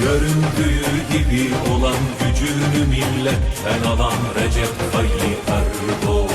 Göründüğü gibi olan gücünü milletten alan Recep Tayyip Erdoğan.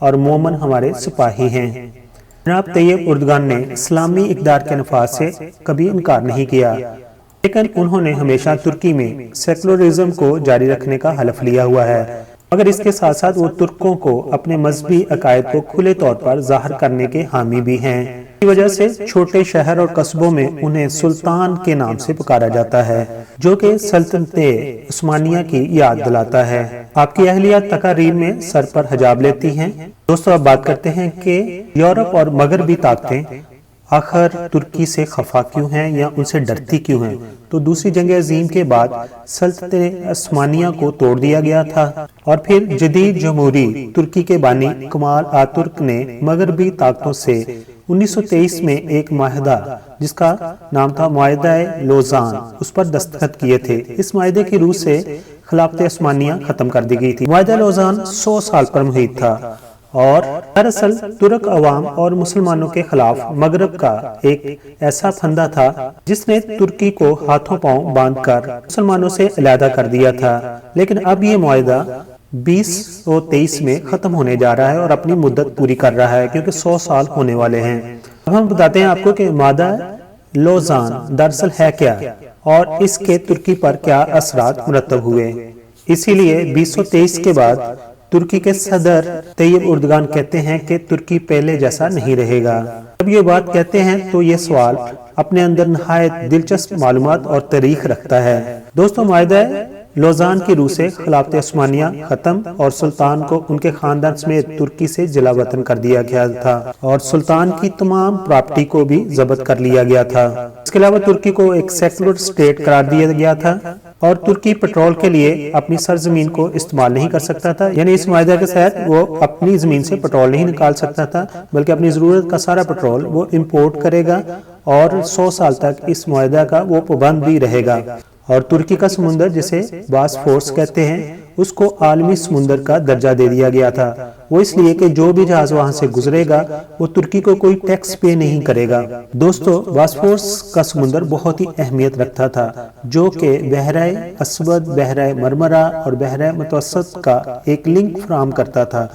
اور مومن ہمارے سپاہی ہیں۔ جناب طیب اردگان نے اسلامی اقدار کے نفاذ سے کبھی انکار نہیں کیا، لیکن انہوں نے ہمیشہ ترکی میں سیکولرزم کو جاری رکھنے کا حلف لیا ہوا ہے، مگر اس کے ساتھ ساتھ وہ ترکوں کو اپنے مذہبی عقائد کو کھلے طور پر ظاہر کرنے کے حامی بھی ہیں۔ اس وجہ سے چھوٹے شہر اور قصبوں میں انہیں سلطان کے نام سے پکارا جاتا ہے، جو کہ سلطنت عثمانیہ کی یاد دلاتا ہے۔ آپ کی اہلیہ تقاریر میں سر پر حجاب لیتی ہیں۔ دوستو اب بات کرتے ہیں کہ یورپ اور مغربی طاقتیں آخر ترکی سے خفا کیوں ہیں یا ان سے ڈرتی کیوں ہیں؟ تو دوسری جنگ عظیم کے بعد سلطنت عثمانیہ کو توڑ دیا گیا تھا، اور پھر جدید جمہوری ترکی کے بانی کمال آترک نے مغربی طاقتوں سے 1923 میں ایک معاہدہ جس کا نام تھا معاہدہ لوزان اس پر دستخط کیے تھے۔ اس معاہدے کی روح سے خلافت عثمانیہ ختم کر دی گئی تھی۔ معاہدہ لوزان 100 سال پر محیط تھا اور دراصل ترک عوام اور مسلمانوں کے خلاف مغرب کا ایک ایسا پھندا تھا جس نے ترکی کو ہاتھوں پاؤں باندھ کر مسلمانوں سے علیحدہ کر دیا تھا۔ لیکن اب یہ معاہدہ 2023 میں ختم ہونے جا رہا ہے اور اپنی مدت پوری کر رہا ہے، کیونکہ 100 سال ہونے والے ہیں۔ اب ہم بتاتے ہیں آپ کو کہ معاہدہ لوزان دراصل ہے کیا اور اس کے ترکی پر کیا اثرات مرتب ہوئے۔ اسی لیے 2023 کے بعد ترکی کے صدر طیب اردگان کہتے ہیں کہ ترکی پہلے جیسا نہیں رہے گا۔ جب یہ بات کہتے ہیں تو یہ سوال اپنے اندر نہایت دلچسپ معلومات اور تاریخ رکھتا ہے۔ دوستو معاہدہ لوزان کی روح سے خلافت عثمانیہ ختم اور سلطان کو ان کے خاندان سمیت ترکی سے جلا وطن کر دیا گیا تھا اور سلطان کی تمام پراپرٹی کو بھی ضبط کر لیا گیا تھا۔ اس کے علاوہ ترکی کو ایک سیکولر اسٹیٹ قرار دیا گیا تھا اور ترکی پیٹرول کے لیے اپنی سرزمین کو استعمال نہیں کر سکتا تھا، یعنی اس معاہدے کے تحت وہ اپنی زمین سے پیٹرول نہیں نکال سکتا تھا، بلکہ اپنی ضرورت کا سارا پیٹرول وہ امپورٹ کرے گا اور 100 سال تک اس معاہدہ کا وہ پابند بھی رہے گا۔ اور ترکی کا سمندر جسے باسفورس کہتے ہیں اس کو عالمی سمندر کا درجہ دے دیا گیا تھا، وہ اس لیے کہ جو بھی جہاز وہاں سے گزرے گا وہ ترکی کو کوئی ٹیکس پے نہیں کرے گا۔ دوستو باسفورس کا سمندر بہت ہی اہمیت رکھتا تھا، جو کہ بحیرہ اسود، بحیرہ مرمرہ اور بحیرہ متوسط کا ایک لنک فراہم کرتا تھا۔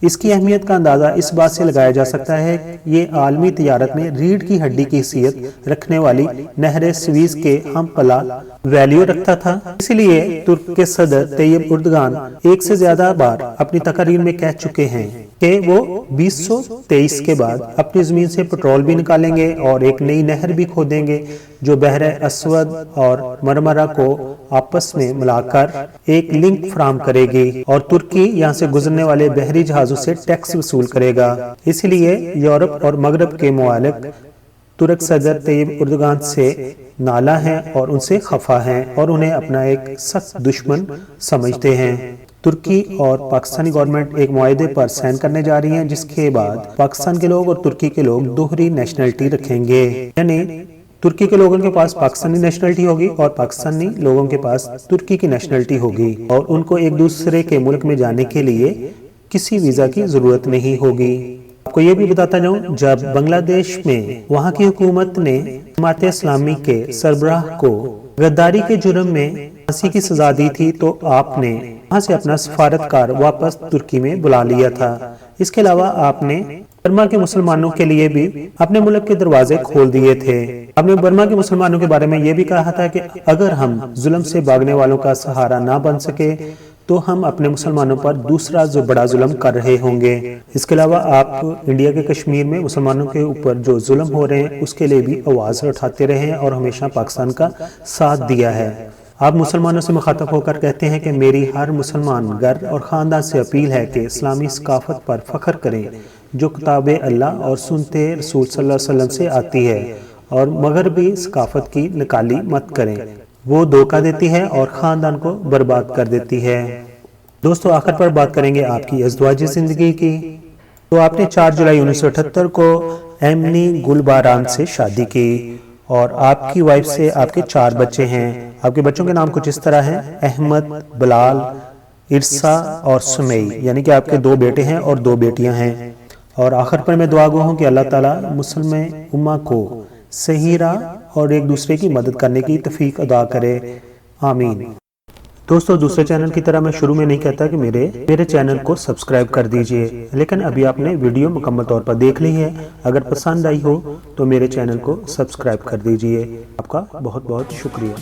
اس کی اہمیت کا اندازہ اس بات سے لگایا جا سکتا ہے کہ یہ عالمی تجارت میں ریڑھ کی ہڈی کی حیثیت رکھنے والی نہر سویز کے ہم پلہ ویلیو رکھتا تھا۔ اسی لیے ترک کے صدر طیب اردگان ایک سے زیادہ بار اپنی تقاریر میں کہہ چکے ہیں کہ وہ 2023 کے بعد اپنی زمین سے پیٹرول بھی نکالیں گے اور ایک نئی نہر بھی کھودیں گے جو بحر اسود اور مرمرہ کو آپس میں ملا کر ایک لنک فراہم کرے گی اور ترکی یہاں سے گزرنے والے بحری جہازوں سے ٹیکس وصول کرے گا۔ اس لیے یورپ اور مغرب کے ممالک ترک صدر طیب اردگان سے نالاں ہیں اور ان سے خفا ہیں اور انہیں اپنا ایک سخت دشمن سمجھتے ہیں۔ ترکی اور پاکستانی گورنمنٹ ایک معاہدے پر سائن کرنے جا رہی ہیں جس کے بعد پاکستان کے لوگ اور ترکی کے لوگ دوہری نیشنلٹی رکھیں گے، یعنی ترکی کے لوگوں کے پاس پاکستانی نیشنلٹی ہوگی اور پاکستانی لوگوں کے پاس ترکی کی نیشنلٹی ہوگی، اور ان کو ایک دوسرے کے ملک میں جانے کے لیے کسی ویزا کی ضرورت نہیں ہوگی۔ آپ کو یہ بھی بتاتا جاؤں، جب بنگلہ دیش میں وہاں کی حکومت نے جماعت اسلامی کے سربراہ کو غداری کے جرم میں پھانسی کی سزا دی تھی تو آپ نے وہاں سے اپنا سفارتکار واپس ترکی میں بلا لیا تھا۔ اس کے علاوہ آپ نے برما کے مسلمانوں کے لیے بھی اپنے ملک کے دروازے کھول دیے تھے۔ آپ نے برما کے مسلمانوں کے بارے میں یہ بھی کہا تھا کہ اگر ہم ظلم سے بھاگنے والوں کا سہارا نہ بن سکے تو ہم اپنے مسلمانوں پر دوسرا جو بڑا ظلم کر رہے ہوں گے۔ اس کے علاوہ آپ انڈیا کے کشمیر میں مسلمانوں کے اوپر جو ظلم ہو رہے ہیں اس کے لیے بھی آواز اٹھاتے رہے ہیں اور ہمیشہ پاکستان کا ساتھ دیا ہے۔ آپ مسلمانوں سے مخاطب ہو کر کہتے ہیں کہ میری ہر مسلمان گھر اور خاندان سے اپیل ہے کہ اسلامی ثقافت پر فخر کریں جو کتاب اللہ اور سنتے رسول صلی اللہ علیہ وسلم سے آتی ہے، اور مغربی ثقافت کی نکالی مت کریں، وہ دھوکہ دیتی ہے اور خاندان کو برباد کر دیتی ہے۔ دوستو آخر پر بات کریں گے آپ کی ازدواجی زندگی کی۔ تو آپ نے 4 جولائی 1978 کو ایمنی گلباران سے شادی کی اور آپ کی وائف سے آپ کے 4 بچے ہیں۔ آپ کے بچوں کے نام کچھ اس طرح ہیں: احمد، بلال، ارسا اور سمیع، یعنی کہ آپ کے 2 بیٹے ہیں اور 2 بیٹیاں ہیں۔ اور آخر پر میں دعا گو ہوں کہ اللہ تعالیٰ مسلم امہ کو صحیح راہ اور ایک دوسرے کی مدد کرنے کی توفیق عطا کرے، آمین۔ دوستو دوسرے چینل کی طرح میں شروع میں نہیں کہتا کہ میرے چینل کو سبسکرائب کر دیجئے، لیکن ابھی آپ نے ویڈیو مکمل طور پر دیکھ لی ہے، اگر پسند آئی ہو تو میرے چینل کو سبسکرائب کر دیجئے۔ آپ کا بہت بہت شکریہ۔